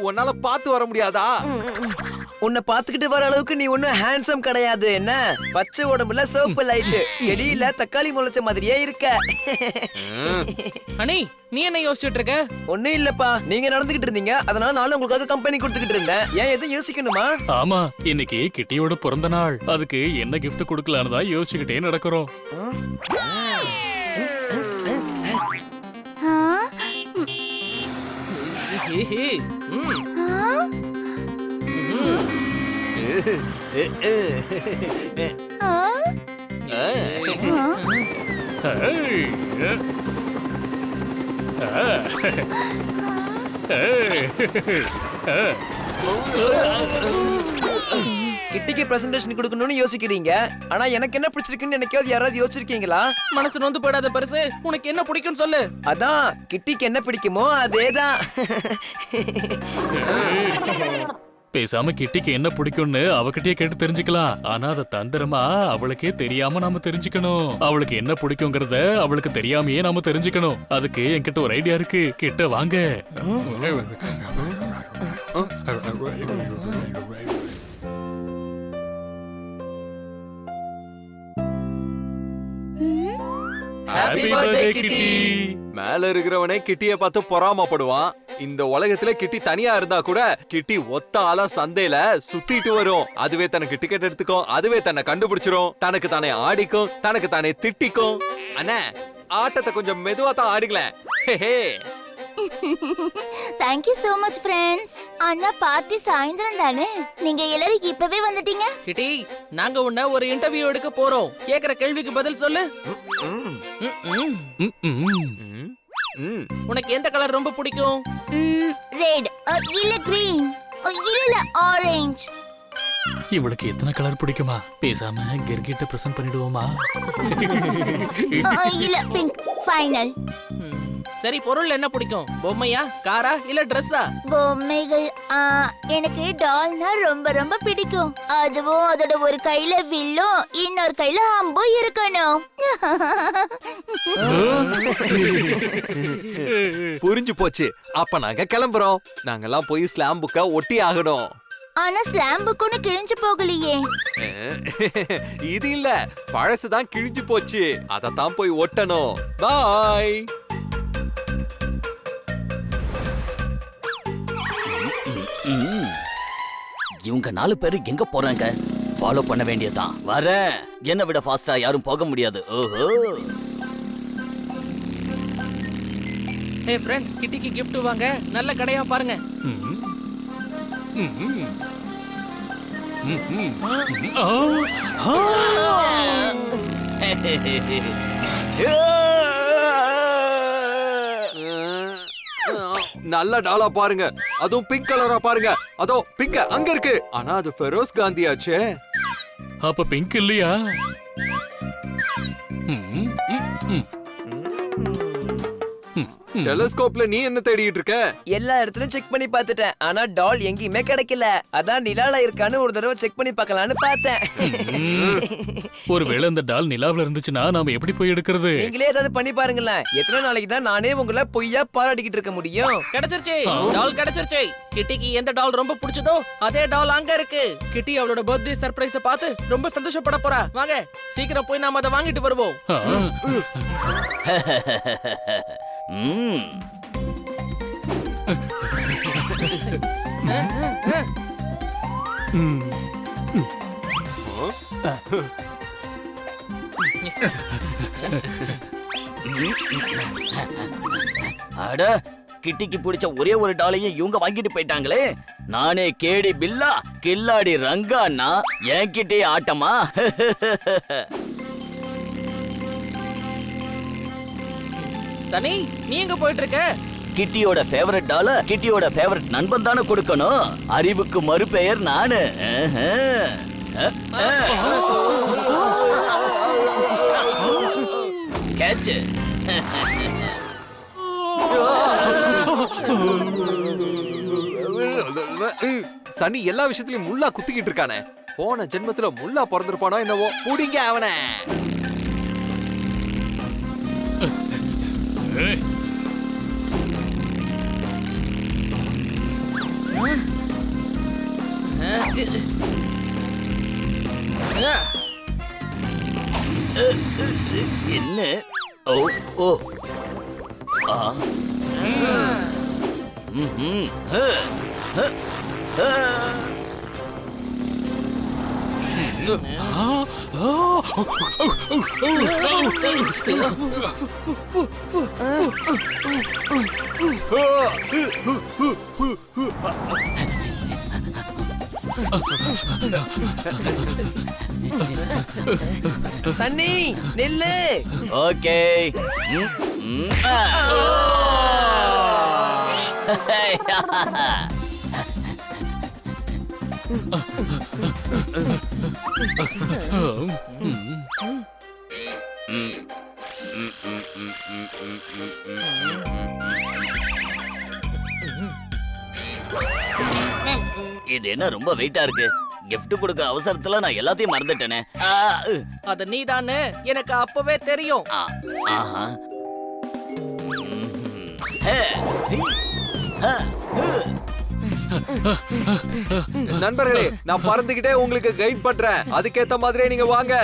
உன்னால பாத்து வர முடியாதா? உன்னை பாத்துக்கிட்டு வர அளவுக்கு நீ ஒன்னும் ஹேண்ட்ஸம் கிடையாது. என்ன பச்சை உடம்புல சிவப்பு லைட், செடியில தக்காளி முளைச்ச மாதிரியே இருக்க. அனி, நீ என்ன யோசிச்சுட்டு இருக்க? ஒண்ணும் இல்லப்பா, நீங்க நடந்துகிட்டு இருந்தீங்க, அதனால நானும் உங்களுக்காக கம்பெனி கொடுத்துக்கிட்டு இருந்தேன். ஏன் எதுவும் யோசிக்கணுமா? ஆமா, இன்னைக்கு கிட்டியோட பிறந்த நாள். அதுக்கு என்ன கிஃப்ட் கொடுக்கலான்னு தான் யோசிச்சுக்கிட்டே நடக்கிறோம். கிட்டிக்கு பிரசன்டேஷன் கொடுக்கணும்னு யோசிக்கிறீங்க, ஆனா எனக்கு என்ன பிடிச்சிருக்குன்னு என்னைக்காவது யாராவது யோசிச்சிருக்கீங்களா? மனசு நொந்து போயிடாத பெருசு, உனக்கு என்ன பிடிக்கும் சொல்லு. அதான் கிட்டிக்கு என்ன பிடிக்குமோ அதேதான். பேசாம கிட்டிக்கு என்ன பிடிக்கும்னு அவகிட்டயே கேட்டு தெரிஞ்சுக்கலாம். ஆனா அத தந்திரமா அவளுக்கே தெரியாம நாம தெரிஞ்சுக்கணும். அவளுக்கு என்ன பிடிக்கும்ங்கறத அவளுக்கு தெரியாமயே நாம தெரிஞ்சுக்கணும். அதுக்கு என்கிட்ட ஒரு ஐடியா இருக்கு. கிட்ட வாங்க. ஹாப்பி பர்த்டே கிட்டி. மேல இருக்கிறவனே கிட்டிய பார்த்து பொறாமப்படுவான். இந்த உலகத்துல கிட்டி தனியா இருந்தா கூட கிட்டி ஒத்த ஆளா சந்தையில சுத்திட்டு வரும். அதுவே தனக்கு டிக்கெட் எடுத்துக்கும், அதுவே தன்னை கண்டுபிடிச்சிரும், தனக்கு தானே ஆடிக்கும், தனக்கு தானே திட்டிக்கும். அண்ணா, ஆட்டத்தை கொஞ்சம் மெதுவா தான் ஆடுங்களேன். Thank you so much friends. Anna party சாயந்தரம் தானே, நீங்க எல்லாரும் இப்பவே வந்துட்டீங்க. கிட்டி, நாங்க உன்ன ஒரு இன்டர்வியூ எடுக்க போறோம். கேக்குற கேள்விக்கு பதில் சொல்லு. உனக்கு எந்த கலர் ரொம்ப பிடிக்கும்? ரெட் இல்ல கிரீன் இல்ல ஆரஞ்சு. இவளுக்கு எத்தனை கலர் பிடிக்குமா? பேசாம கெர்கிட்ட பிரசன்ட் பண்ணிடுவோமா? இல்ல பிங்க் ஃபைனல். சரி, பொருள் என்ன பிடிக்கும்? பொம்மையா, காரா இல்ல ட்ரெஸ்ஸா? பொம்மைகள். எனக்கு டால்னா ரொம்ப ரொம்ப பிடிக்கும். அதுவும் அதோட ஒரு கையில வில்லும் இன்னொரு கையில அம்பும் இருக்கணும். புரிஞ்சு போச்சு. அப்ப நாங்க கிளம்புறோம். நாங்கெல்லாம் போய் ஸ்லாம் புக்க ஒட்டி ஆகணும். ஆனா ஸ்லாம் புக் ஒண்ணு கிழிஞ்சு போகலையே. இது இல்ல, பழசுதான் கிழிஞ்சு போச்சு. அதத்தான் போய் ஒட்டணும். பாய். இவங்க 4 பேரு எங்க போறாங்க? ஃபாலோ பண்ண வேண்டியதுதான். வரேன். என்ன விட ஃபாஸ்டா யாரும் போக முடியாது. ஓஹோ. ஹே ஃப்ரெண்ட்ஸ், கிட்டிக்கு gift வாங்க. நல்ல கடையா பாருங்க. நல்ல டாலா பாருங்க. அதுவும் பிங்க் கலரா பாருங்க. அதோ பிங்க் அங்க இருக்கு. ஆனா அது ஃபெரோஸ் காந்தி ஆச்சே. அப்ப பிங்க் இல்லையா? டெலிஸ்கோப்ல நீ என்ன தேடிட்டு இருக்க? எல்லா இடத்துலயும் செக் பண்ணி பார்த்துட்டேன், ஆனா டால் எங்கேயுமே கிடைக்கல. அதான் நிலால இருக்கான்னு ஒரு தடவை செக் பண்ணி பார்க்கலான்னு பார்த்தேன். ஒருவேளை இந்த டால் நிலாவுல இருந்துச்சுன்னா நாம எப்படி போய் எடுக்கிறது? நீங்களே ஏதாவது பண்ணி பாருங்களேன். எத்தனை நாளைக்கு தான் நானே உங்களை பொய்யா பாராட்டிக்கிட்டு இருக்க முடியும்? கிடைச்சிருச்சு, டால் கிடைச்சிருச்சு. கிட்டிக்கு எந்த டால் ரொம்ப பிடிச்சதோ அதே டால் அங்க இருக்கு. கிட்டி அவளோட பர்த்டே சர்ப்ரைஸ பார்த்து ரொம்ப சந்தோஷப்பட போறா. வாங்க சீக்கிரம் போய் நாம அதை வாங்கிட்டு வருவோம். அட, கிட்டிக்கு பிடிச்ச ஒரே ஒரு டாலையும் இவங்க வாங்கிட்டு போயிட்டாங்களே. நானே கேடி பில்லா கில்லாடி ரங்கான்னா என்கிட்டே ஆட்டமா? சனி, நீ எங்க போயிட்டு இருக்க? கிட்டியோட ஃபேவரட் டால கிட்டியோட ஃபேவரட் நண்பன் தானே கொடுக்கணும். அறிவுக்கு மறுபெயர் நானு. கேட்ச். சனி எல்லா விஷயத்திலயும் முள்ளா குத்திக்கிட்டு இருக்கானே. போன ஜென்மத்துல முள்ளா பிறந்திருப்பானோ என்னவோ. புடிங்க அவனை. என்ன? ஓ ஓ ஆ ம்ஹும். ஹ, ஹ, ஹ. சன்னி நில்லு. ஓகே. ம், ம், ஆ. இது என்ன ரொம்ப வெயிட்டா இருக்கு? gift கொடுக்க அவசரத்துல நான் எல்லாத்தையும் மறந்துட்டேனே. அது நீதான்னு எனக்கு அப்பவே தெரியும். ஆஹா. ஹே. ஹ. நண்பர்களே, நான் பறந்துகிட்டே உங்களுக்கு கைட் பண்றேன். அதுக்கேத்த மாதிரியே நீங்க வாங்க.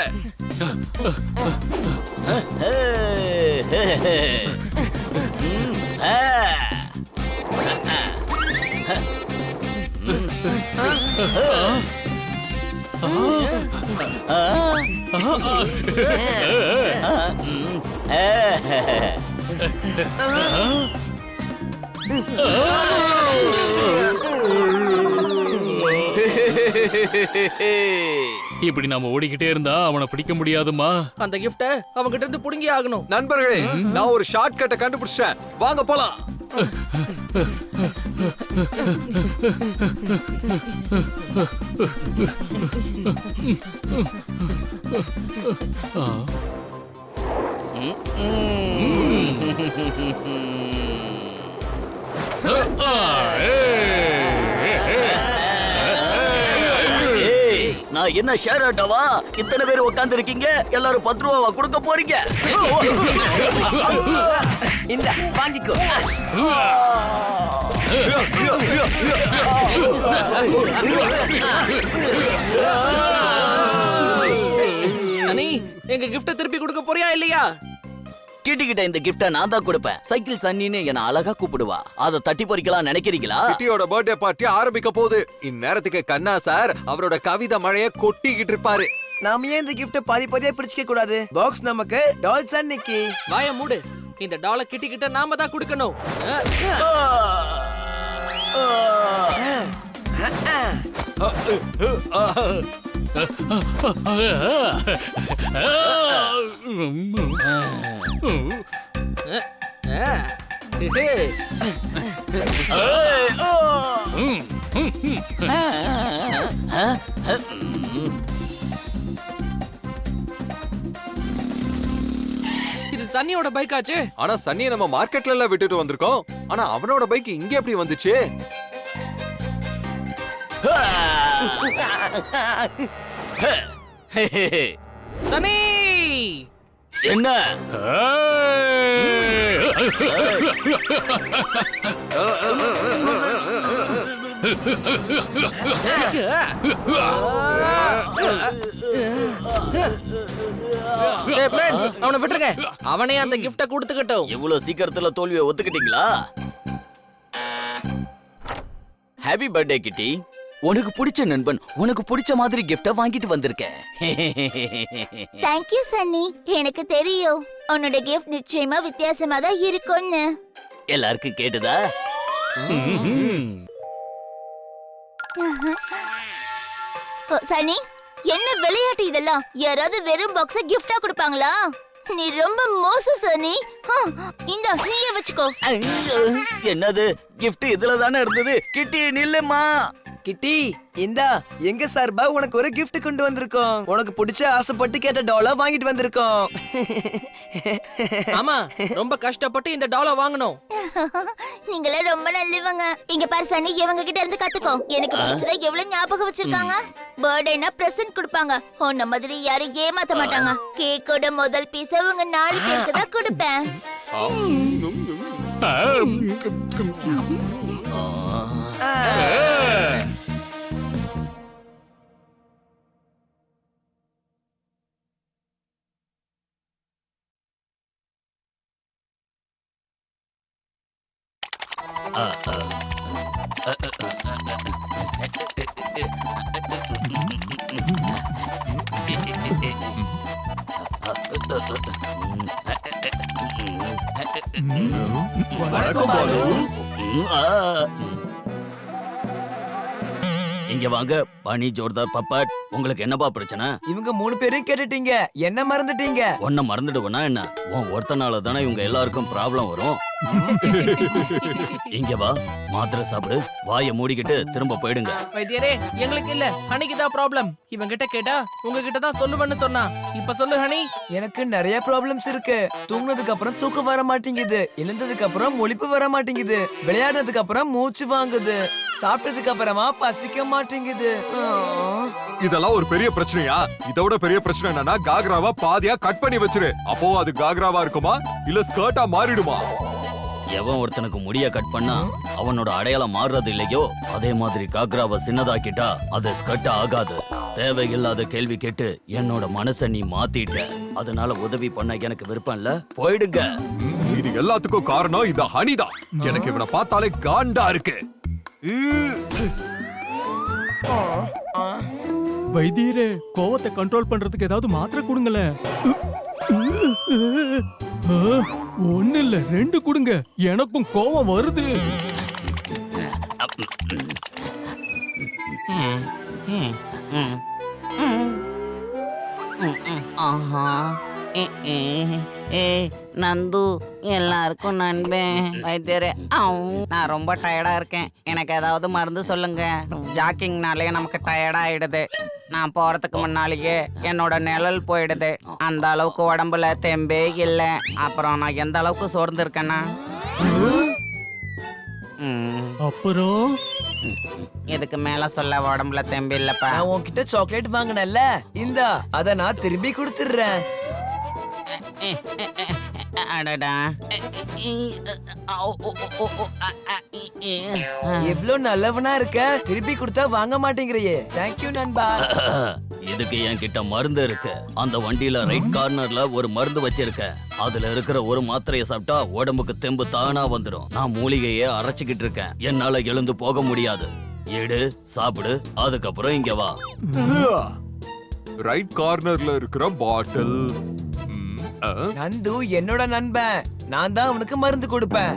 இப்படி நாம ஓடிக்கிட்டே இருந்தா அவனை பிடிக்க முடியாதுமா. அந்த கிஃப்ட அவங்கிட்ட இருந்து புடுங்கி ஆகணும். நண்பர்களே, நான் ஒரு ஷார்ட் கட்டை கண்டுபிடிச்சேன். வாங்க போலாம். நான் என்ன ஷேர் ஆட்டவா? இத்தனை பேர் உட்கார்ந்து இருக்கீங்க, எல்லாரும் 10 ரூபாவா கொடுக்க போறீங்க? இந்த வாங்கிக்கோ. சனி, எங்க கிஃப்ட திருப்பி கொடுக்க போறியா இல்லையா? கிட்டிக்கிட்ட இந்த கிஃப்ட நான் தான் கொடுப்பேன். சைக்கிள் சன்னின்னு என்ன அழகா கூப்பிடுவா. அதை தட்டி பறிக்கலாம் நினைக்கிறீங்களா? கிட்டியோட பர்த்டே பார்ட்டி ஆரம்பிக்க போகுது. இந்நேரத்துக்கு கண்ணா சார் அவரோட கவிதை மழைய கொட்டிக்கிட்டு இருப்பாரு. நாம ஏன் இந்த கிஃப்ட பாதி பாதியா பிரிச்சுக்க கூடாது? பாக்ஸ் நமக்கு, டால் சன்னிக்கு. வாய மூடு. இந்த டாலை கிட்ட நாம தான் கொடுக்கணும். இது சன்னியோட பைக் ஆச்சு. ஆனா சன்னியை நம்ம மார்க்கெட்ல எல்லாம் விட்டுட்டு வந்திருக்கோம். ஆனா அவனோட பைக் இங்க எப்படி வந்துச்சு? சனி, என்ன? அவனை விட்டுருங்க. அவனே அந்த கிஃப்ட கொடுத்துக்கட்டும். இவ்வளவு சீக்கிரத்துல தோல்வியை ஒத்துக்கிட்டீங்களா? ஹாப்பி பர்த்டே கிட்டி. உனக்கு பிடிச்ச நண்பன் உனக்கு பிடிச்ச மாதிரி கிஃப்ட வாங்கிட்டு வந்திருக்கேன். Thank you Sunny. எனக்கு தெரியும் உன்னோட கிஃப்ட் நிச்சயமா வித்தியாசமா தான் இருக்கும்னு. எல்லாருக்கும் கேட்டுதா? சன்னி, என்ன விளையாட்டு இதெல்லாம்? யாராவது வெறும் பாக்ஸ கிஃப்டா கொடுப்பாங்களா? நீ ரொம்ப மோசம் சன்னி. இந்த நீயே வச்சுக்கோ. என்னது? கிஃப்ட் இதுல தானே இருந்தது. கிட்டி நில்லுமா. கிட்டி இந்தா எங்க சார்பா உனக்கு ஒரு gift கொண்டு வந்திருக்கோம். உனக்கு பிடிச்ச ஆசைப்பட்டு கேட்ட டாலை வாங்கிட்டு வந்திருக்கோம். ஆமா ரொம்ப கஷ்டப்பட்டு இந்த டாலை வாங்கணும். நீங்களே ரொம்ப நல்லவங்க. இங்க பாரு சனி, இவங்க கிட்ட இருந்து கத்துக்கோ. எனக்கு பிடிச்சத எவ்வளவு ஞாபகம் வச்சிருக்காங்க. பர்த்டேனா பிரசன்ட் கொடுப்பாங்க. உன்ன மாதிரி யாரும் ஏமாத்த மாட்டாங்க. கேக்கோட முதல் பீஸ உங்க 4 பேருக்கு தான் கொடுப்பேன். இங்க வாங்க பனி ஜோர்தார் பப்பட், உங்களுக்கு என்னப்பா பிரச்சனை? இவங்க 3 பேரும் கேட்டுட்டீங்க, என்ன மறந்துட்டீங்க? ஒன்ன மறந்துடுவனா என்ன? உன் ஒருத்தனால தானே இவங்க எல்லாருக்கும் ப்ராப்ளம் வரும். இங்க வா, மாத்திரை சாப்பிடு, வாயை மூடிக்கிட்டு திரும்ப போயிடுங்க. வைத்தியரே எங்களுக்கு இல்ல, ஹனிக்கு தான் ப்ராப்ளம். இவன் கிட்ட கேட்டா உங்ககிட்ட தான் சொல்லுவேன்னு சொன்னா. இப்ப சொல்லு ஹனி. எனக்கு நிறைய ப்ராப்ளம்ஸ் இருக்கு. தூங்குனதுக்கு அப்புறம் தூக்கம் வர மாட்டேங்குது, எழுந்ததுக்கு அப்புறம் முழிப்பு வர மாட்டேங்குது, விளையாடுறதுக்கு அப்புறம் மூச்சு வாங்குது, சாப்பிட்டதுக்கு அப்புறமா பசிக்க மாட்டேங்குது. இதெல்லாம் ஒரு பெரிய பிரச்சனையா? இதோட பெரிய பிரச்சனை என்னன்னா காக்ராவா பாதியா கட் பண்ணி வச்சிரு. அப்போ அது காக்ராவா இருக்குமா இல்ல ஸ்கர்ட்டா மாறிடுமா? எவன் ஒருத்தனுக்கு முடிய கட் பண்ணா அவனோட அடையாளம் மாறுறது இல்லையோ, அதே மாதிரி காக்ராவை சின்னதாக்கிட்டா அது ஸ்கர்ட் ஆகாது. தேவையில்லாத கேள்வி கேட்டு என்னோட மனசை நீ மாத்திட்ட. அதனால உதவி பண்ண எனக்கு விருப்பம் இல்ல, போயிடுங்க. இது எல்லாத்துக்கும் காரணம் இந்த ஹனிதான். எனக்கு இவனை பார்த்தாலே காண்டா இருக்கு. வைத்தியரே, கோவத்தை கண்ட்ரோல் பண்றதுக்கு ஏதாவது மாத்திரை கொடுங்களேன். ஒண்ணு இல்ல 2 கொடுங்க, எனக்கும் கோவம் வருது. நந்து எல்லாருக்கும் நண்பன். வைத்தியரே, நான் ரொம்ப டயர்டா இருக்கேன், எனக்கு ஏதாவது மருந்து சொல்லுங்க. ஜாக்கிங்னாலே நமக்கு டயர்ட் ஆயிடுது. நான் போறதுக்கு முன்னாலேயே என்னோட நிழல் போயிடுது. அந்த அளவுக்கு உடம்புல தெம்பே இல்ல. அப்புறம் நான் எந்த அளவுக்கு சோர்ந்து இருக்கேன்னா, அப்புறம் இதுக்கு மேல சொல்ல உடம்புல தெம்பு இல்லப்பா. நான் உன்கிட்ட சாக்லேட் வாங்கினேன்ல, இந்தா அத நான் திரும்பி கொடுத்துடுறேன். அடடா, எவ்வளவு நல்லவனா இருக்க, திருப்பி கொடுத்தா வாங்க மாட்டேங்கிறியே. தேங்க்யூ நண்பா. இதுக்கு என்கிட்ட மருந்து இருக்கு. அந்த வண்டியில ரைட் கார்னர்ல ஒரு மருந்து வச்சிருக்க. அதுல இருக்கிற ஒரு மாத்திரையை சாப்பிட்டா உடம்புக்கு தெம்பு தானா வந்துடும். நான் மூலிகையே அரைச்சுக்கிட்டு இருக்கேன். என்னால எழுந்து போக முடியாது. எடு, சாப்பிடு, அதுக்கப்புறம் இங்க வா. ரைட் கார்னர்ல இருக்கிற பாட்டில். நந்து என்னோட நண்பன், நான் தான் அவனுக்கு மருந்து கொடுப்பேன்.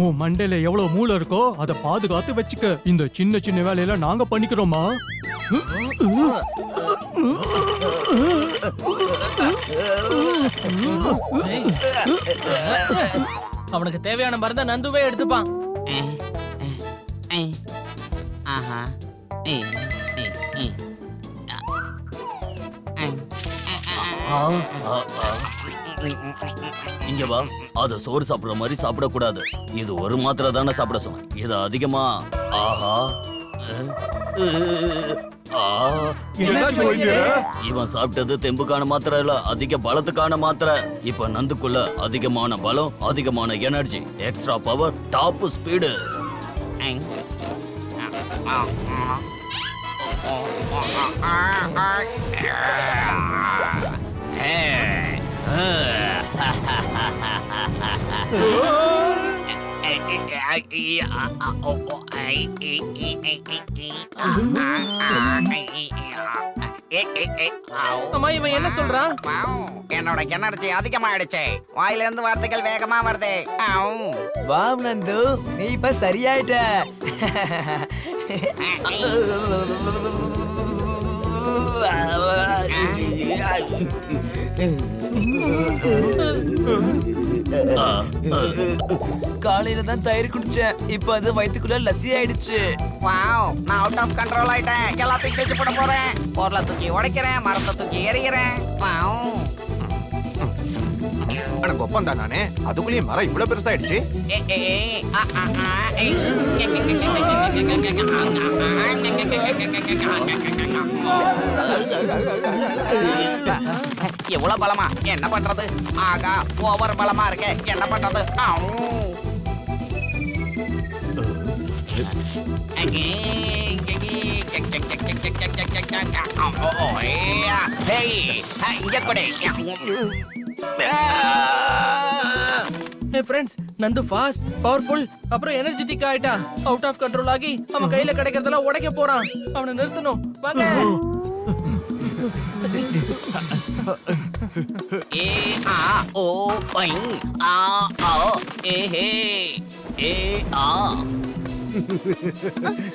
உன் மண்டையில எவ்வளவு மூளை இருக்கோ அதை பாதுகாத்து வச்சுக்க. இந்த சின்ன சின்ன வேலையெல்லாம் நாங்க பண்ணிக்கிறோமா? அவனுக்கு தேவையான மருந்த நந்துவே எடுத்துப்பான். ஆஹா, இங்க வா. அத சோறு சாப்பிடுற மாதிரி சாப்பிடக்கூடாது. இது ஒரு மாத்திரை தானே சாப்பிட சொன்னேன். இது அதிகமா. ஆஹா, இவன் சாப்பிட்டது தெம்புக்கான மாத்திரை இல்ல, அதிக பலத்துக்கான மாத்திரை. இப்ப நந்துக்குள்ள அதிகமான பலம், அதிகமான energy, extra power, top speed. அம்மா, இவன் என்ன சொல்றான்? என்னோட எனர்ஜி அதிகமாயிடுச்சு. வாயில இருந்து வார்த்தைகள் வேகமா வருது. வா நந்து, நீ இப்ப சரியாயிட்ட. காலையில தான் தயிர் குடிச்சேன், இப்ப அது வயித்துக்குள்ள லஸ்ஸி ஆயிடுச்சு. வாவ், நான் அவுட் ஆஃப் கண்ட்ரோல் ஆயிட்டேன். எல்லாத்தையும் கிழிச்சு போட போறேன். பொருளை தூக்கி உடைக்கிறேன், மரத்தை தூக்கி எறிகிறேன். வாவ். அட கொப்பந்தா நானே, அதுக்குள்ளேயே மரம் இவ்வளவு பெருசாயிடுச்சு. ஏ, ஏ, ஆ, ஆ, ஆ, ஏ. இவ்வளவு பலமா? என்ன பண்றது? ஆகா, ஓவர் பலமா இருக்கே, என்ன பண்றது? ஆவ். இங்க கூட ஃப்ரெண்ட்ஸ், நந்து ஃபாஸ்ட், பவர்ஃபுல், அப்புறம் எனர்ஜெட்டிக் ஆயிட்டான். அவுட் ஆஃப் கண்ட்ரோல் ஆகி அவன் கையில கிடைக்கிறதெல்லாம் உடைக்க போறான். அவனை நிறுத்தணும். வாங்க. ஏ ஆ ஓ ஐ ஆ ஆ ஏ ஹே ஏ ஆ.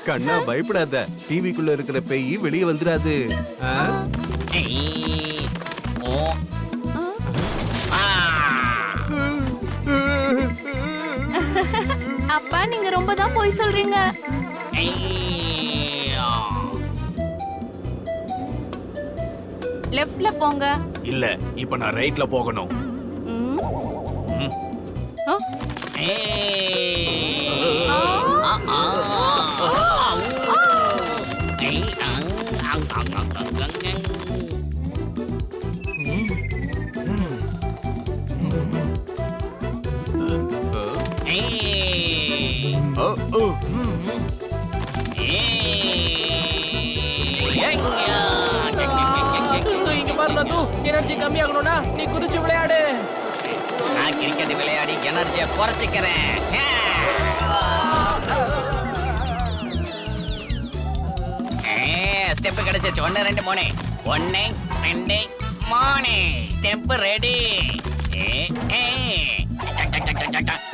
கண்ணா பயப்படாத, டிவிக்குள்ள இருக்கிற பேய் வெளியே வந்துடாது. அப்பா, நீங்க ரொம்ப தான் போய் சொல்றீங்க. லெஃப்ட்ல போங்க. இல்ல, இப்ப நான் ரைட்ல போகணும். இங்க பாரு நந்து, எனர்ஜி கம்மியாகணும்னா நீ குதிச்சு விளையாடு. நான் கிரிக்கெட் விளையாடி எனர்ஜியை குறைச்சிக்கிறேன். ஸ்டெப் கிடைச்சிச்சு. 1 2 3 1 2 3 ஸ்டெப் ரெடி.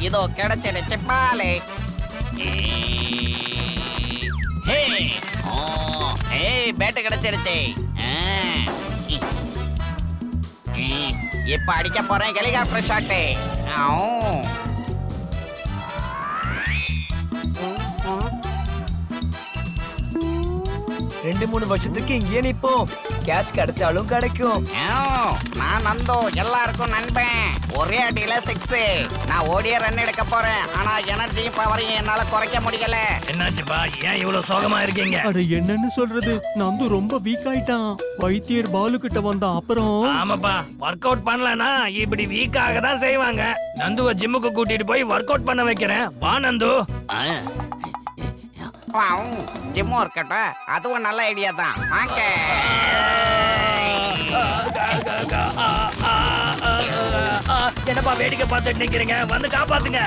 இதோ கிடைச்சிடுச்சு பாலே. பேட்டு கிடைச்சிருச்சு. இப்ப அடிக்க போறேன் ஹெலிகாப்டர் ஷாட்டு. 2-3 வருஷத்துக்கு இங்கே நிப்போம். கேட்ச் கிடைச்சாலும் கிடைக்கும். நான் நந்தோ, எல்லாருக்கும் நண்பன். ஒரே அடியில 6. நான் ஓடிய ரன் எடுக்க போறேன். ஆனா எனர்ஜியும் பவரையும் என்னால குறைக்க முடியல. என்னாச்சுப்பா, ஏன் இவ்வளவு சோகமா இருக்கீங்க? அட என்னன்னு சொல்றது, நந்து ரொம்ப வீக் ஆயிட்டான். வைத்தியர் பாலு கிட்ட வந்தான். அப்புறம் ஆமாப்பா, ஒர்க் அவுட் பண்ணலனா இப்படி வீக்காக தான் செய்வாங்க. நந்துவை ஜிம்முக்கு கூட்டிட்டு போய் ஒர்க் அவுட் பண்ண வைக்கிறேன். வா நந்து. ஜிம்மும் இருக்கட்டும், அதுவும் நல்ல ஐடியா தான். வாங்க. என்னப்பா வேடிக்கை பார்த்துட்டு நிக்கிறீங்க? வந்து காப்பாத்துங்க.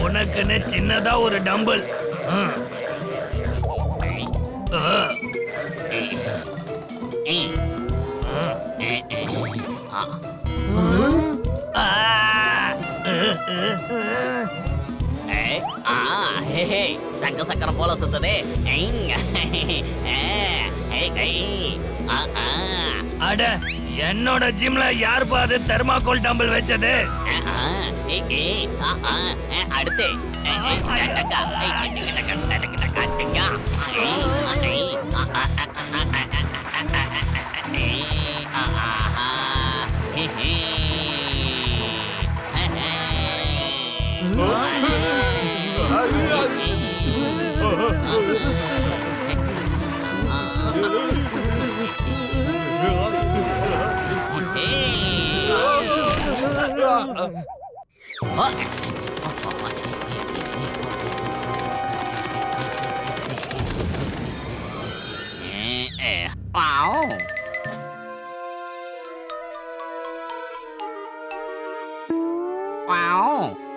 உனக்குன்னு சின்னதா ஒரு டம்பிள். சங்க சக்கரம் போல சுத்ததே. அட, என்னோட ஜிம்ல யாருப்பா அது தெர்மாகோல் டம்பிள் வச்சது? அடுத்து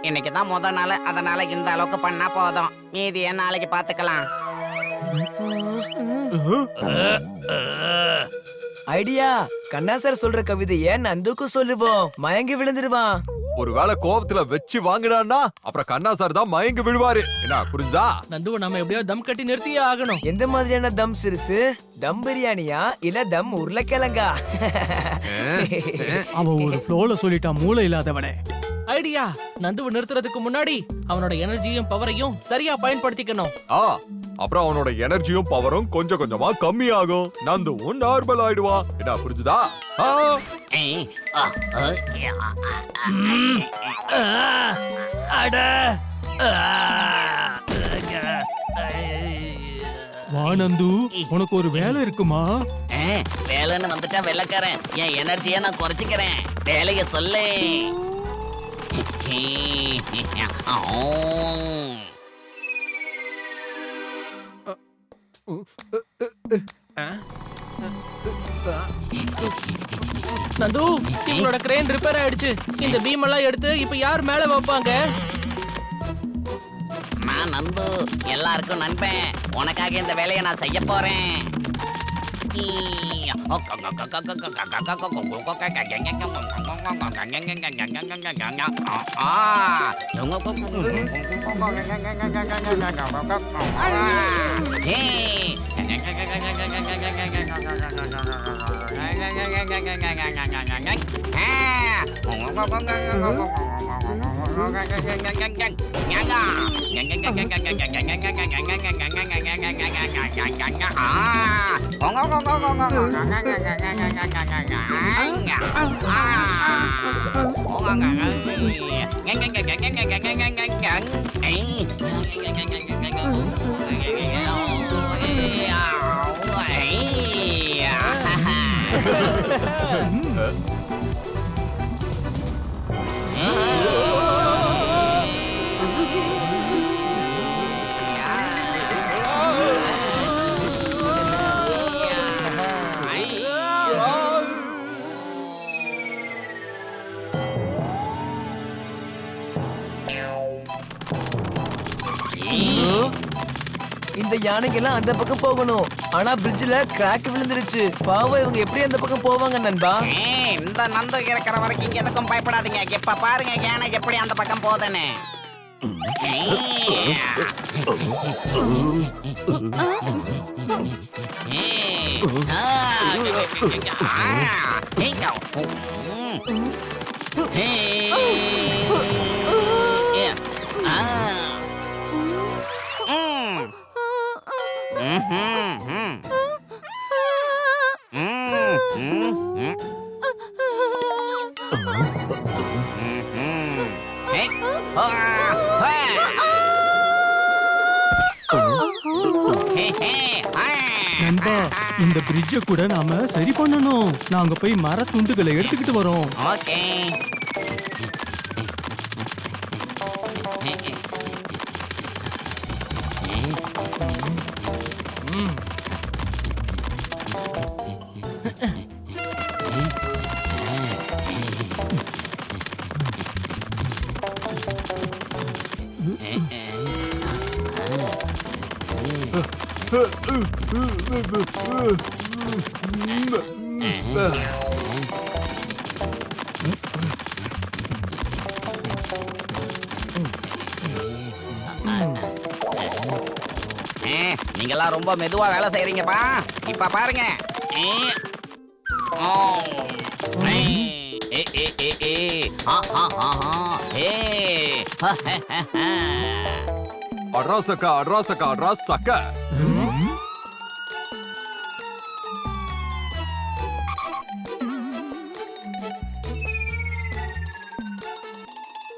இன்னைக்கு தான் முத நாள், அதனால இந்த அளவுக்கு பண்ணா போதும். மீதியை நாளைக்கு பாத்துக்கலாம். ஐடியா, கண்ணா சார் சொல்ற கவிதைய நந்துக்கு சொல்லுவோம். மயங்கி விழுந்துடுவான். ஒருவேளை கோவத்துல வச்சு வாங்கினான்னா அப்புறம் கண்ணா சார் தான் மயங்கி விழுவாரு. என்ன புரிஞ்சா? நந்துவை நம்ம எப்படியோ தம் கட்டி நிறுத்தியே ஆகணும். எந்த மாதிரியான தம் சிறுசு? தம் பிரியாணியா இல்ல தம் உருளைக்கிழங்கா? அவன் ஒரு ஃப்ளோல சொல்லிட்டான், மூளை இல்லாதவனே. ஐடியா, நந்துவை நிறுத்துறதுக்கு முன்னாடி அவனோட எனர்ஜியும் பவரையும் சரியா பயன்படுத்திக்கணும். அப்புறம் அவனோட எனர்ஜியும் பவரும் கொஞ்சம் கொஞ்சமா கம்மியாகும். நந்துவும் நார்மல் ஆயிடுவா. என்ன புரிஞ்சுதா? வா நந்து, உனக்கு ஒரு வேலை இருக்குமா? வேலைன்னு வந்துட்டா வெள்ளக்காரன், என் எனர்ஜியை நான் குறைச்சிக்கிறேன். வேலைய சொல்லு. நந்து, இவங்களோட கிரேன் ரிப்பேர் ஆயிடுச்சு. இந்த பீம் எல்லாம் எடுத்து இப்ப யார் மேல வைப்பாங்க? நான் நந்து, எல்லாருக்கும் நண்பன். உனக்காக இந்த வேலையை நான் செய்ய போறேன். இந்த யானைக்கெல்லாம் அந்த பக்கம் போகணும். ஆனா பிரிட்ஜ்ல கிராக் விழுந்துருச்சு. பாவம், இவங்க எப்படி அந்த பக்கம் போவாங்க நண்பா? இந்த நந்து இருக்கிற வரைக்கும் இங்க எதுக்கும் பயப்படாதீங்க. இப்ப பாருங்க யானை எப்படி அந்த பக்கம் போகுதுன்னு. நண்பா, இந்த பிரிட்ஜை கூட நாம சரி பண்ணணும். நாங்க போய் மர துண்டுகளை எடுத்துக்கிட்டு வரோம். ஓகே. நீங்கெல்லாம் ரொம்ப மெதுவா வேலை செய்றீங்கப்பா. இப்ப பாருங்க. அட்ராசக்கா அட்ராசக்கா அட்ராசக்கா.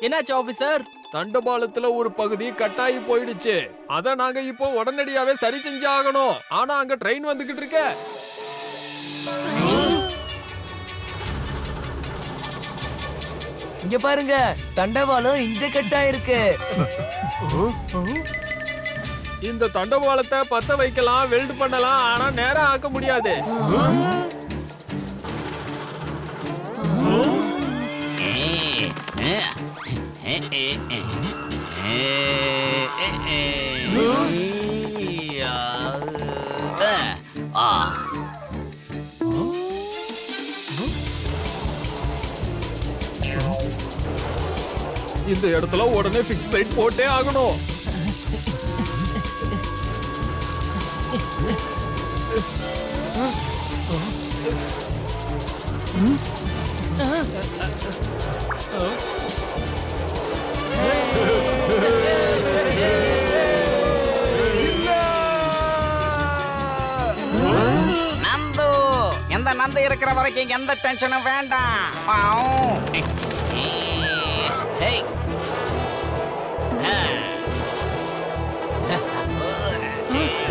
என்னாச்சு ஆபீசர்? தண்டபாலத்துல ஒரு பகுதி கட்டாயி போயிடுச்சு. அத நாங்க இப்போ உடனடியாவே சரி செஞ்சாகணும். ஆனா அங்க ட்ரெயின் வந்துகிட்டு இருக்க. இங்க பாருங்க, தண்டவாளம் இங்க கட்டாயிருக்கு. இந்த தண்டவாளத்தை பத்த வைக்கலாம், வெல்ட் பண்ணலாம், ஆனா நேரா ஆக்க முடியாது. இந்த இடத்துல உடனே ஃபிக்ஸ் லைட் போட்டே ஆகணும். நந்து, எந்த நந்து இருக்கிற வரைக்கும் எந்த டென்ஷனும் வேண்டாம். ஹேய்.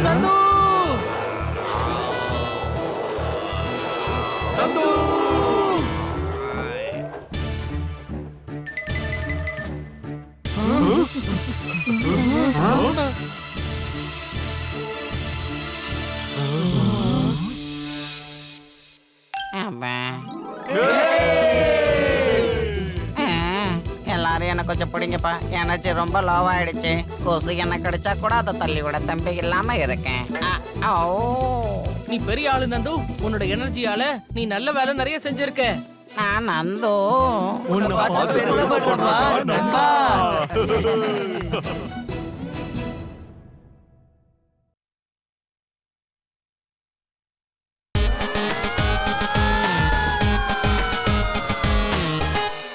நந்து நந்து அப்பா. எல்லாரும் என்ன கொஞ்சம் பிடிங்கப்பா. எனர்ஜி ரொம்ப லோவாயிடுச்சு. கொசு என்ன கடிச்சா கூட அதை தள்ளி விட தம்பி இல்லாம இருக்கேன். நீ பெரிய ஆளு நந்து. உன்னோட எனர்ஜியால நீ நல்ல வேலை நிறைய செஞ்சிருக்க. நான் நந்து. உன்னை பார்த்து பெருமைப்படுறேன்ப்பா, நண்பா.